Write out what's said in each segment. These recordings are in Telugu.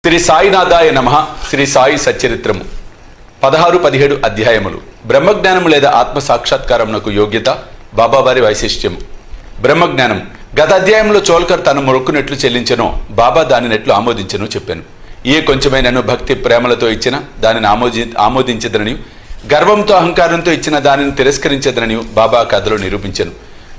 శ్రీ సాయినాథాయ నమః. శ్రీ సాయి సచ్చరిత్రము 16-17 అధ్యాయములు. బ్రహ్మజ్ఞానము లేదా ఆత్మ సాక్షాత్కారమునకు యోగ్యత, బాబావారి వైశిష్ట్యము. బ్రహ్మజ్ఞానం గత అధ్యాయంలో చోల్కర్ తన మొక్కునెట్లు చెల్లించెనో బాబా దానినెట్లు ఆమోదించెను చెప్పాను. ఏ కొంచెమైనను భక్తి ప్రేమలతో ఇచ్చిన దానిని ఆమోదించదనని, గర్వంతో అహంకారంతో ఇచ్చిన దానిని తిరస్కరించదనని బాబా కథలో నిరూపించెను.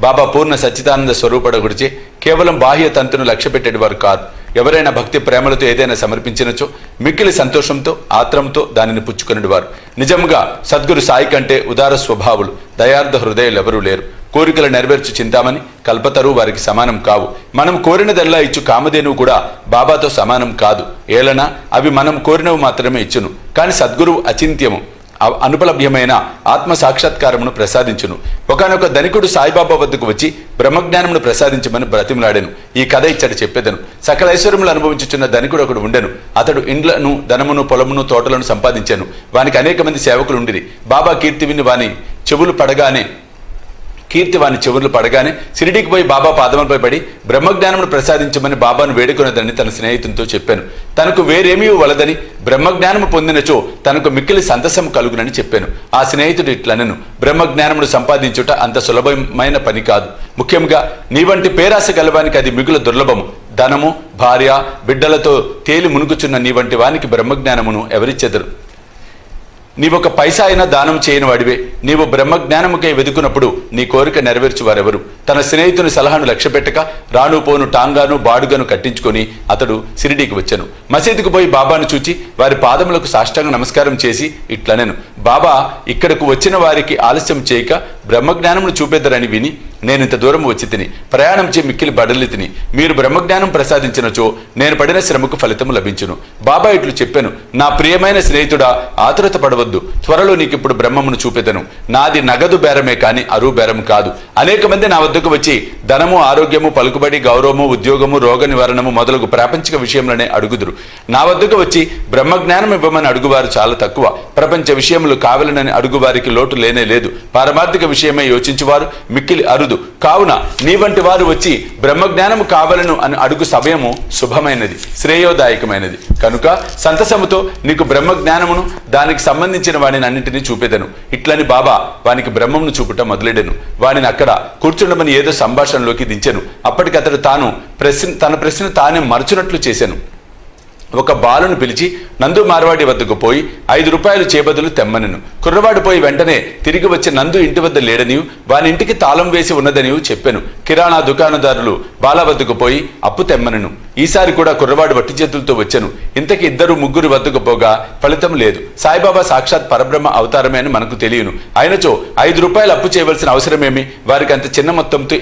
బాబా పూర్ణ సచ్చిదానంద స్వరూపడ గుడిచే కేవలం బాహ్య తంతును లక్ష్య పెట్టేవారు కాదు. ఎవరైనా భక్తి ప్రేమలతో ఏదైనా సమర్పించినచో మిక్కిలి సంతోషంతో ఆత్రంతో దానిని పుచ్చుకునేవారు. నిజంగా సద్గురు సాయి కంటే ఉదార స్వభావులు, దయార్థ హృదయాలు ఎవరూ లేరు. కోరికలు నెరవేర్చు చింతామని కల్పతరు వారికి సమానం కావు. మనం కోరినదల్లా ఇచ్చు కామధేనువు కూడా బాబాతో సమానం కాదు. ఏలనా అవి మనం కోరినవి మాత్రమే ఇచ్చును. కానీ సద్గురువు అచింత్యము, అనుపలభ్యమైన ఆత్మ సాక్షాత్కారమును ప్రసాదించును. ఒకనొక ధనికుడు సాయిబాబా వద్దకు వచ్చి బ్రహ్మజ్ఞానమును ప్రసాదించమని బ్రతిమలాడెను. ఈ కథ ఇచ్చట చెప్పేదను. సకల ఐశ్వర్యములు అనుభవించుచున్న ధనికుడు ఒకడు ఉండెను. అతడు ఇండ్లను, ధనమును, పొలమును, తోటలను సంపాదించాను. వానికి అనేక మంది సేవకులు ఉండిరి. బాబా కీర్తి విని వాని చెవులు పడగానే షిరిడీకి పోయి బాబా పాదములపై పడి బ్రహ్మజ్ఞానమును ప్రసాదించమని బాబాను వేడుకొనదని తన స్నేహితునితో చెప్పాను. తనకు వేరేమీ వలదని, బ్రహ్మజ్ఞానము పొందినచో తనకు మిక్కిలి సంతసం కలుగునని చెప్పాను. ఆ స్నేహితుడు ఇట్లనెను, బ్రహ్మజ్ఞానమును సంపాదించుట అంత సులభమైన పని కాదు. ముఖ్యంగా నీ వంటి పేరాశ గలవానికి అది మిగుల దుర్లభము. ధనము, భార్య, బిడ్డలతో తేలి మునుగుచున్న నీ వంటి వానికి బ్రహ్మజ్ఞానమును ఎవరిచ్చెదరు? నీవొక పైసా అయినా దానం చేయని వాడివే. నీవు బ్రహ్మజ్ఞానముకై వెదుకున్నప్పుడు నీ కోరిక నెరవేర్చు వారెవరు? తన స్నేహితుని సలహాను లక్ష్యపెట్టక రాను పోను టాంగాను బాడుగను కట్టించుకొని అతడు షిరిడీకి వచ్చాను. మసీదుకు పోయి బాబాను చూచి వారి పాదములకు సాష్టాంగ నమస్కారం చేసి ఇట్లనెను, బాబా ఇక్కడకు వచ్చిన వారికి ఆలస్యం చేయక బ్రహ్మజ్ఞానమును చూపెద్దరని విని నేను ఇంత దూరం వచ్చి తిని ప్రయాణం చే మిక్కిలి బడలి తిని మీరు బ్రహ్మజ్ఞానం ప్రసాదించినచో నేను పడిన శ్రమకు ఫలితము లభించును. బాబా ఇట్లు చెప్పాను, నా ప్రియమైన స్నేహితుడా, ఆతురత పడవద్దు. త్వరలో నీకు ఇప్పుడు బ్రహ్మమును చూపెదను. నాది నగదు బేరమే కాని అరువు బేరం కాదు. అనేక మంది నా వద్దకు వచ్చి ధనము, ఆరోగ్యము, పలుకుబడి, గౌరవము, ఉద్యోగము, రోగ నివారణము మొదలగు ప్రాపంచిక విషయంలోనే అడుగుదురు. నా వద్దకు వచ్చి బ్రహ్మజ్ఞానం ఇవ్వమని అడుగువారు చాలా తక్కువ. ప్రపంచ విషయములు కావాలనని అడుగువారికి లోటు లేనే లేదు. పారమార్థిక విషయమై యోచించువారు మిక్కిలి అరుదు. కావున నీ వంటి వారు వచ్చి బ్రహ్మజ్ఞానము కావాలను అని అడుగు సమయము శుభమైనది, శ్రేయోదాయకమైనది. కనుక సంతసముతో నీకు బ్రహ్మజ్ఞానమును దానికి సంబంధించిన వాడిని అన్నింటినీ చూపేదను. ఇట్లని బాబా వానికి బ్రహ్మమును చూపుట మొదలెడెను. వాడిని అక్కడ కూర్చుండమని ఏదో సంభాషణలోకి దించెను. అప్పటికతడు తన ప్రశ్న తానే మరచునట్లు చేశాను. ఒక బాలును పిలిచి నందు మార్వాడి వద్దకు పోయి 5 రూపాయలు చేబదులు తెమ్మనెను. కుర్రవాడు పోయి వెంటనే తిరిగి వచ్చి నందు ఇంటి వద్ద లేడనియు వాని ఇంటికి తాళం వేసి ఉన్నదనియు చెప్పాను. కిరాణా దుకాణదారులు బాల వద్దకు పోయి అప్పు తెమ్మనెను. ఈసారి కూడా కుర్రవాడు వట్టి చేతులతో వచ్చాను. ఇంతకి 2-3 వద్దకు పోగా ఫలితం లేదు. సాయిబాబా సాక్షాత్ పరబ్రహ్మ అవతారమే అని మనకు తెలియను. అయినచో 5 రూపాయలు అప్పు చేయవలసిన అవసరమేమి? వారికి అంత చిన్న మొత్తంతో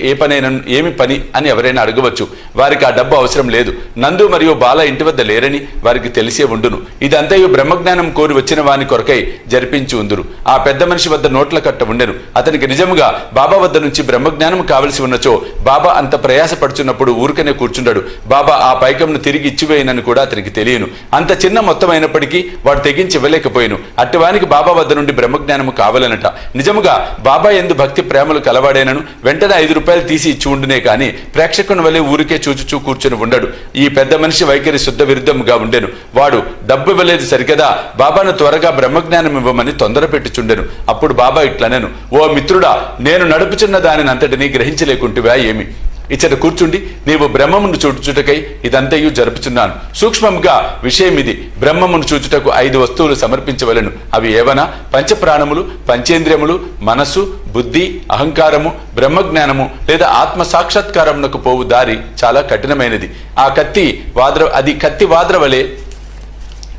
ఏమి పని అని ఎవరైనా అడగవచ్చు. వారికి ఆ డబ్బు అవసరం లేదు. నందు మరియు బాల ఇంటి వద్ద లేరని వారికి తెలిసే ఉండును. ఇదంతయు బ్రహ్మజ్ఞానం కోరి వచ్చిన వాని కొరకై జరిపించి ఉందురు. ఆ పెద్ద మనిషి వద్ద నోట్ల కట్ట ఉండెను. అతనికి నిజముగా బాబా వద్ద నుంచి బ్రహ్మజ్ఞానం కావలసి ఉన్నచో బాబా అంత ప్రయాసపడుచున్నప్పుడు ఊరికనే కూర్చుండడు. బాబా ఆ పైకంను తిరిగి ఇచ్చివేయనని కూడా అతనికి తెలియను. అంత చిన్న మొత్తం అయినప్పటికీ వాడు తెగించి ఇవ్వలేకపోయాను. అట్టివానికి బాబా వద్ద నుండి బ్రహ్మజ్ఞానము కావాలనట. నిజముగా బాబా ఎందు భక్తి ప్రేమలు కలవాడేనను వెంటనే 5 రూపాయలు తీసి ఇచ్చి ఉండునే కానీ ప్రేక్షకుని వలె ఊరికే చూచుచూ కూర్చొని ఉండడు. ఈ పెద్ద మనిషి వైఖరి శుద్ధ విరుద్ధముగా ఉండెను. వాడు డబ్బు ఇవ్వలేదు సరికదా, బాబాను త్వరగా బ్రహ్మజ్ఞానం ఇవ్వమని తొందర పెట్టుచుండెను. అప్పుడు బాబా ఇట్లనెను, ఓ మిత్రుడా, నేను నడుపుచున్న దానిని అంతటినీ గ్రహించలేకుంటివా ఏమి? ఇచ్చట కూర్చుండి నీవు బ్రహ్మమును చూచుటకై ఇదంతయు జరుపుచున్నాను. సూక్ష్మంగా విషయం ఇది. బ్రహ్మమును చూచుటకు 5 వస్తువులు సమర్పించవలెను. అవి ఏవనా? పంచప్రాణములు, పంచేంద్రియములు, మనస్సు, బుద్ధి, అహంకారము, బ్రహ్మజ్ఞానము లేదా ఆత్మ సాక్షాత్కారమునకు పోవు దారి చాలా కఠినమైనది. అది కత్తి వాద్ర వలె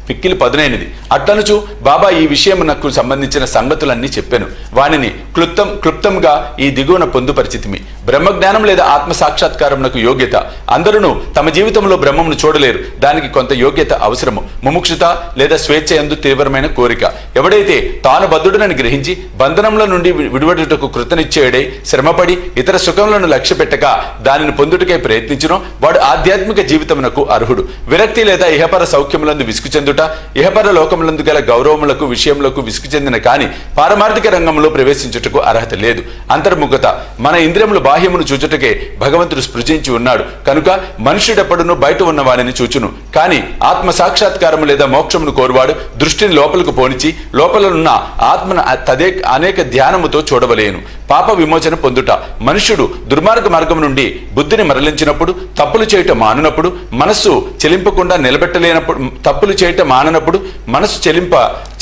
పిక్కిలి పదునైనది. అట్లనుచు బాబా ఈ విషయమునకు సంబంధించిన సంగతులన్నీ చెప్పాను. వానిని క్లుప్తంగా ఈ దిగువన పొందుపరిచితిమి. బ్రహ్మజ్ఞానం లేదా ఆత్మ సాక్షాత్కారమునకు యోగ్యత. అందరూ తమ జీవితంలో బ్రహ్మమును చూడలేరు. దానికి కొంత యోగ్యత అవసరము. ముముక్షుత లేదా స్వేచ్ఛ యందు తీవ్రమైన కోరిక. ఎవడైతే తాను బద్ధుడనని గ్రహించి బంధనముల నుండి విడివడుటకు కృతనిశ్చయుడై శ్రమపడి ఇతర సుఖములను లక్ష్య పెట్టక దానిని పొందుటకై ప్రయత్నించునో వాడు ఆధ్యాత్మిక జీవితమునకు అర్హుడు. విరక్తి లేదా ఇహపర సౌఖ్యములందు విసుగుచెందుట పొందుట, ఇహపర లోకములందు గల గౌరవములకు విషయములకు విసుగు చెందిన కాని పారమార్థిక రంగంలో ప్రవేశించుటకు అర్హత లేదు. అంతర్ముఖత, మన ఇంద్రియములు బాహ్యమును చూచుటకే భగవంతుడు స్పృశించి ఉన్నాడు కనుక మనుష్యుడెప్పుడును బయట ఉన్న వాడిని చూచును. కాని ఆత్మ సాక్షాత్కారము లేదా మోక్షమును కోరువాడు దృష్టిని లోపలకు పోనిచి లోపలనున్న ఆత్మను అనేక ధ్యానముతో చూడవలేను. పాప విమోచన పొందుట, మనుష్యుడు దుర్మార్గ మార్గం నుండి బుద్ధిని మరలించినప్పుడు, తప్పులు చేయటం మాననప్పుడు, మనస్సు చెలింపకుండా నిలబెట్టలేనప్పుడు, తప్పులు చేయటం మాననప్పుడు, మనస్సు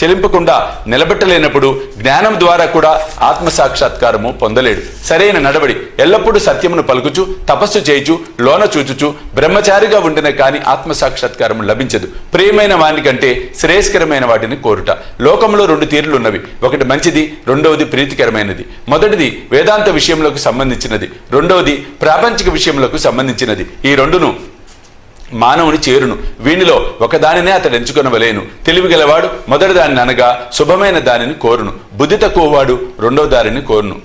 చెలింపకుండా నిలబెట్టలేనప్పుడు జ్ఞానం ద్వారా కూడా ఆత్మ సాక్షాత్కారము పొందలేడు. సరైన నడవడి, ఎల్లప్పుడూ సత్యమును పలుకుచు తపస్సు చేయుచు లోన చూచుచు బ్రహ్మచారిగా ఉండిన కాని ఆత్మ సాక్షాత్కారము లభించదు. ప్రియమైన వాని కంటే శ్రేయస్కరమైన వాటిని కోరుట. లోకంలో 2 తీరులున్నవి. ఒకటి మంచిది, రెండవది ప్రీతికరమైనది. మొదటిది వేదాంత విషయములకు సంబంధించినది, రెండవది ప్రాపంచిక విషయములకు సంబంధించినది. ఈ రెండును మానవుని చేరును. వీనిలో ఒకదానినే అతడు ఎంచుకొనవలేను. తెలివి గలవాడు మొదటి దానిని అనగా శుభమైన దానిని కోరును. బుద్ధి తక్కువవాడు రెండవ దానిని కోరును.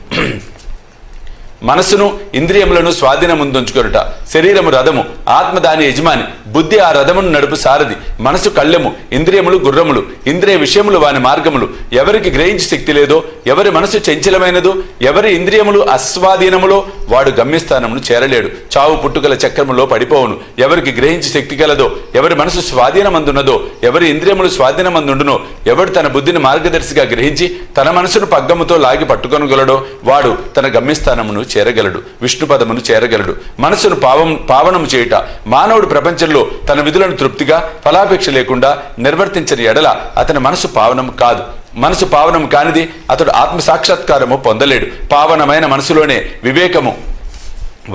మనస్సును ఇంద్రియములను స్వాధీనముందుంచుకొనుట. శరీరము రథము, ఆత్మ దాని యజమాని, బుద్ధి ఆ రథమును నడుపు సారథి, మనసు కళ్ళెము, ఇంద్రియములు గుర్రములు, ఇంద్రియ విషయములు వాని మార్గములు. ఎవరికి గ్రహించే శక్తి లేదో, ఎవరి మనసు చంచలమైనదో, ఎవరి ఇంద్రియములు అస్వాధీనములో వాడు గమ్యస్థానమును చేరలేడు. చావు పుట్టుకల చక్రములో పడిపోవును. ఎవరికి గ్రహించే శక్తి కలదో, ఎవరి మనసు స్వాధీనమందున్నదో, ఎవరి ఇంద్రియములు స్వాధీనమందుండునో, ఎవడు తన బుద్ధిని మార్గదర్శిగా గ్రహించి తన మనసును పగ్గముతో లాగి పట్టుకొనగలడో వాడు తన గమ్యస్థానమును చేరగలడు, విష్ణుపదమును చేరగలడు. మనసును పావనము చేయుట, మానవుడు ప్రపంచంలో తన విధులను తృప్తిగా ఫలాపేక్ష లేకుండా నిర్వర్తించని ఎడల అతని మనసు పావనం కాదు. మనసు పావనం కానిది అతడు ఆత్మ సాక్షాత్కారము పొందలేడు. పావనమైన మనసులోనే వివేకము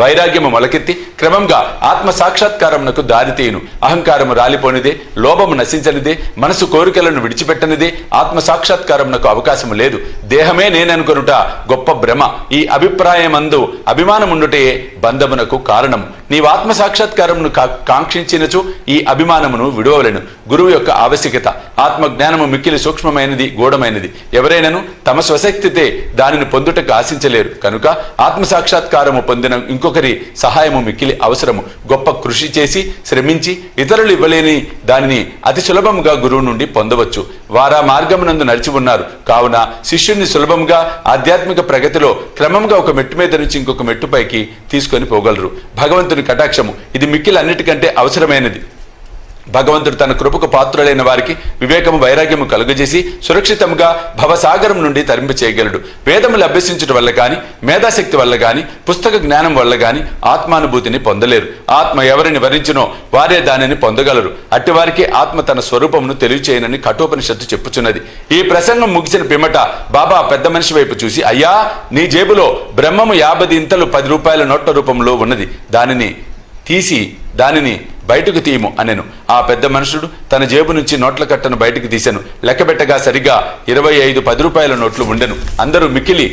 వైరాగ్యము మొలకెత్తి క్రమంగా ఆత్మ సాక్షాత్కారమునకు దారితీయును. అహంకారము రాలిపోనిదే, లోభము నశించనిదే, మనసు కోరికలను విడిచిపెట్టనిదే ఆత్మ సాక్షాత్కారమునకు అవకాశము లేదు. దేహమే నేననుకొనుట గొప్ప భ్రమ. ఈ అభిప్రాయమందు అభిమానముండుటే బంధమునకు కారణము. నీవు ఆత్మ సాక్షాత్కారమును కాంక్షించినచో ఈ అభిమానమును విడువవలెను. గురువు యొక్క ఆవశ్యకత. ఆత్మజ్ఞానము మిక్కిలి సూక్ష్మమైనది, గూఢమైనది. ఎవరైనను తమ స్వశక్తితే దానిని పొందుటకు ఆశించలేరు కనుక ఆత్మ సాక్షాత్కారము పొందిన ఇంకొకరి సహాయము మిక్కిలి అవసరము. గొప్ప కృషి చేసి శ్రమించి ఇతరులు ఇవ్వలేని దానిని అతి సులభముగా గురువు నుండి పొందవచ్చు. వారా మార్గమునందు నడిచి ఉన్నారు కావున శిష్యుని సులభంగా ఆధ్యాత్మిక ప్రగతిలో క్రమంగా ఒక మెట్టు మీద నుంచి ఇంకొక మెట్టుపైకి తీసుకొని పోగలరు. భగవంతుని కటాక్షము ఇది మిక్కిలి అన్నిటికంటే అవసరమైనది. భగవంతుడు తన కృపకు పాత్రులైన వారికి వివేకము వైరాగ్యము కలుగజేసి సురక్షితంగా భవసాగరం నుండి తరింప చేయగలడు. వేదములు అభ్యసించడం వల్ల గాని, మేధాశక్తి వల్ల గాని, పుస్తక జ్ఞానం వల్ల గాని ఆత్మానుభూతిని పొందలేరు. ఆత్మ ఎవరిని వరించినో వారే దానిని పొందగలరు. అట్టివారికి ఆత్మ తన స్వరూపమును తెలియచేయనని కఠోపనిషత్తు చెప్పుచున్నది. ఈ ప్రసంగం ముగిసిన పిమ్మట బాబా పెద్ద మనిషి వైపు చూసి, అయ్యా, నీ జేబులో బ్రహ్మము 50 ఇంతలు 10 రూపాయల నోట్ల రూపంలో ఉన్నది, దానిని బయటకు తీయము అనెను. ఆ పెద్ద మనుషుడు తన జేబు నుంచి నోట్ల కట్టను బయటకు తీసెను. లెక్కబెట్టగా సరిగా 25 10 రూపాయల నోట్లు ఉండెను. అందరూ మిక్కిలి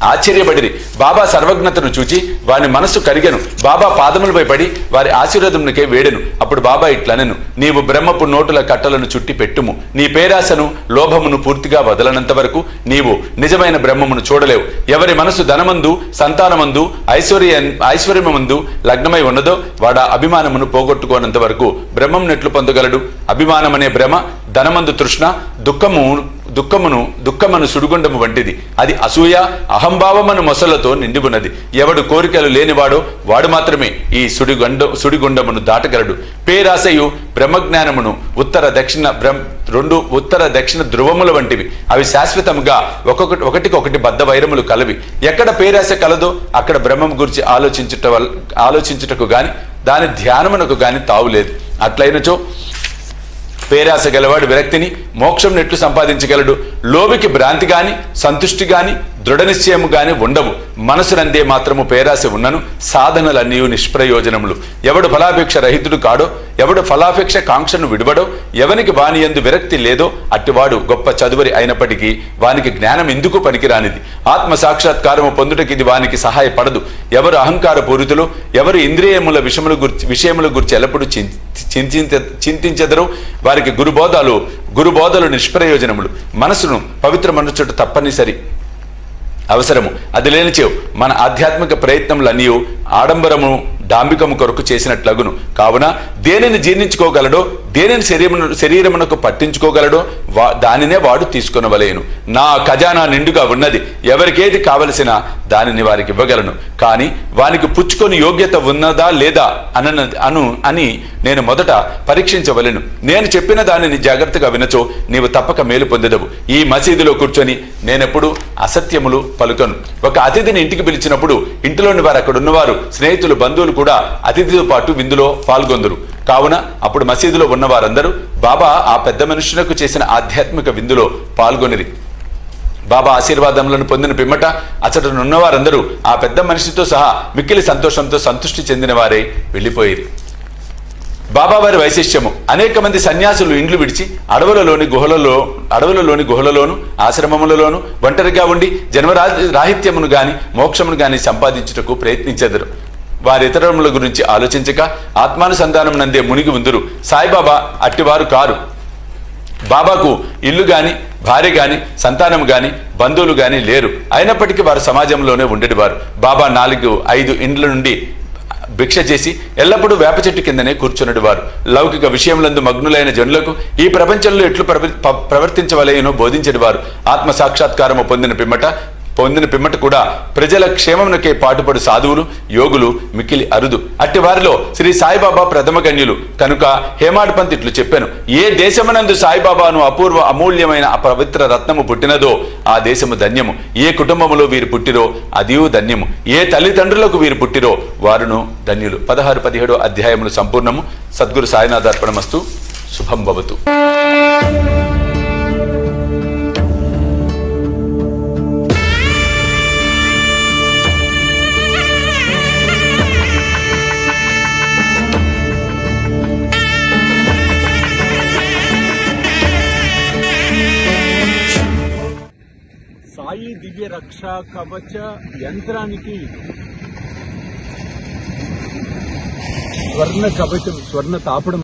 ఆశ్చర్యపడిరి. బాబా సర్వజ్ఞతను చూచి వాని మనస్సు కరిగెను. బాబా పాదములపై పడి వారి ఆశీర్వాదమునికే వేడెను. అప్పుడు బాబా ఇట్లనెను, నీవు బ్రహ్మపు నోటుల కట్టలను చుట్టి పెట్టుము. నీ పేరాశను లోభమును పూర్తిగా వదలనంత వరకు నీవు నిజమైన బ్రహ్మమును చూడలేవు. ఎవరి మనసు ధనమందు, సంతానమందు, ఐశ్వర్యమందు లగ్నమై ఉన్నదో వాడా అభిమానమును పోగొట్టుకోనంత వరకు బ్రహ్మం నెట్లు పొందగలడు. అభిమానమనే భ్రమ ధనమందు తృష్ణ, దుఃఖమును సుడిగుండము వంటిది. అది అసూయ అహంభావమను మొసలతో నిండి ఉన్నది. ఎవడు కోరికలు లేనివాడో వాడు మాత్రమే ఈ సుడిగుండమును దాటగలడు. పేరాశయు బ్రహ్మజ్ఞానమును రెండు ఉత్తర దక్షిణ ధ్రువముల వంటివి. అవి శాశ్వతముగా ఒకటికొకటి బద్ధ వైరములు కలవి. ఎక్కడ పేరాశ కలదో అక్కడ బ్రహ్మం గురించి ఆలోచించుటకు గాని దాని ధ్యానమునకు గాని తావులేదు. అట్లయినచో పేరాశ గలవాడు విరక్తిని మోక్షం నెట్లు సంపాదించగలడు. లోబికి భ్రాంతి గాని సంతుష్టి గాని దృఢ నిశ్చయము గాని ఉండవు. మనసునందే మాత్రము పేరాశ ఉన్నను సాధనలన్నీ నిష్ప్రయోజనములు. ఎవడు ఫలాపేక్ష రహితుడు కాడో, ఎవడు ఫలాపేక్ష కాంక్షను విడువడో, ఎవనికి వాని యందు విరక్తి లేదో అట్టివాడు గొప్ప చదువరి అయినప్పటికీ వానికి జ్ఞానం ఎందుకు పనికిరానిది. ఆత్మ సాక్షాత్కారము పొందుటకి ఇది వానికి సహాయపడదు. ఎవరు అహంకార పూరితులు, ఎవరు ఇంద్రియముల విషయముల గురించి ఎల్లప్పుడూ చింతించెదరో వారికి గురుబోధలు నిష్ప్రయోజనములు. మనసును పవిత్రమనుచుట తప్పనిసరి అవసరము. అది లేనిచో మన ఆధ్యాత్మిక ప్రయత్నములన్నీ ఆడంబరము డాంబికము కొరకు చేసినట్లగును. కావున దేనిని జీర్ణించుకోగలడో దేనిని శరీరమునకు పట్టించుకోగలడో దానినే వాడు తీసుకొనవలేను. నా ఖజానా నిండుగా ఉన్నది, ఎవరికేది కావలసిన దానిని వారికి ఇవ్వగలను. కానీ వానికి పుచ్చుకొని యోగ్యత ఉన్నదా లేదా అని నేను మొదట పరీక్షించవలెను. నేను చెప్పిన దానిని జాగ్రత్తగా వినచో నీవు తప్పక మేలు పొందెదవు. ఈ మసీదులో కూర్చొని నేనెప్పుడు అసత్యములు పలుకను. ఒక అతిథిని ఇంటికి పిలిచినప్పుడు ఇంటిలోని వారు, అక్కడ ఉన్నవారు, స్నేహితులు, బంధువులు కూడా అతిథితో పాటు విందులో పాల్గొందురు. కావున అప్పుడు మసీదులో ఉన్న వారందరూ బాబా ఆ పెద్ద మనుషులకు చేసిన ఆధ్యాత్మిక విందులో పాల్గొనిరి. బాబా ఆశీర్వాదములను పొందిన పిమ్మట అచ్చటనున్న వారందరూ ఆ పెద్ద మనిషితో సహా మిక్కిలి సంతోషంతో సంతృష్టి చెందిన వారై వెళ్ళిపోయిరి. బాబా వారి వైశిష్యము, అనేక మంది సన్యాసులు ఇండ్లు విడిచి అడవులలోని గుహలలోను ఆశ్రమములలోను ఒంటరిగా ఉండి జన్మరాహిత్యమును గాని మోక్షమును గాని సంపాదించుటకు ప్రయత్నించెదరు. వారి ఇతరముల గురించి ఆలోచించక ఆత్మానుసంధానం నందే మునిగి ఉందురు. సాయిబాబా అట్టివారు కారు. బాబాకు ఇల్లు గాని, భార్య గాని, సంతానం గాని, బంధువులు గాని లేరు. అయినప్పటికీ వారు సమాజంలోనే ఉండేవారు. బాబా 4-5 ఇండ్ల నుండి భిక్ష చేసి ఎల్లప్పుడూ వేప చెట్టు కిందనే కూర్చున్నది వారు. లౌకిక విషయములందు మగ్నులైన జనులకు ఈ ప్రపంచంలో ఎట్లు ప్రవర్తించవలేనో బోధించడి వారు. ఆత్మ సాక్షాత్కారము పొందిన పిమ్మట కూడా ప్రజల క్షేమమునకే పాటుపడు సాధువులు, యోగులు మిక్కిలి అరుదు. అట్టి వారిలో శ్రీ సాయిబాబా ప్రథమ గణ్యులు కనుక హేమాడ్ పంత్ ఇట్లు చెప్పాను: ఏ దేశమునందు సాయిబాబాను అమూల్యమైన పవిత్ర రత్నము పుట్టినదో ఆ దేశము ధన్యము. ఏ కుటుంబములో వీరు పుట్టిరో అదియూ ధన్యము. ఏ తల్లిదండ్రులకు వీరు పుట్టిరో వారును ధన్యులు. 16-17 అధ్యాయములు సంపూర్ణము. సద్గురు సాయినాథార్పణమస్తు. శుభం భవతు. సాయి దివ్య రక్షా కవచ యంత్రానికి స్వర్ణ కవచం, స్వర్ణ తాపడం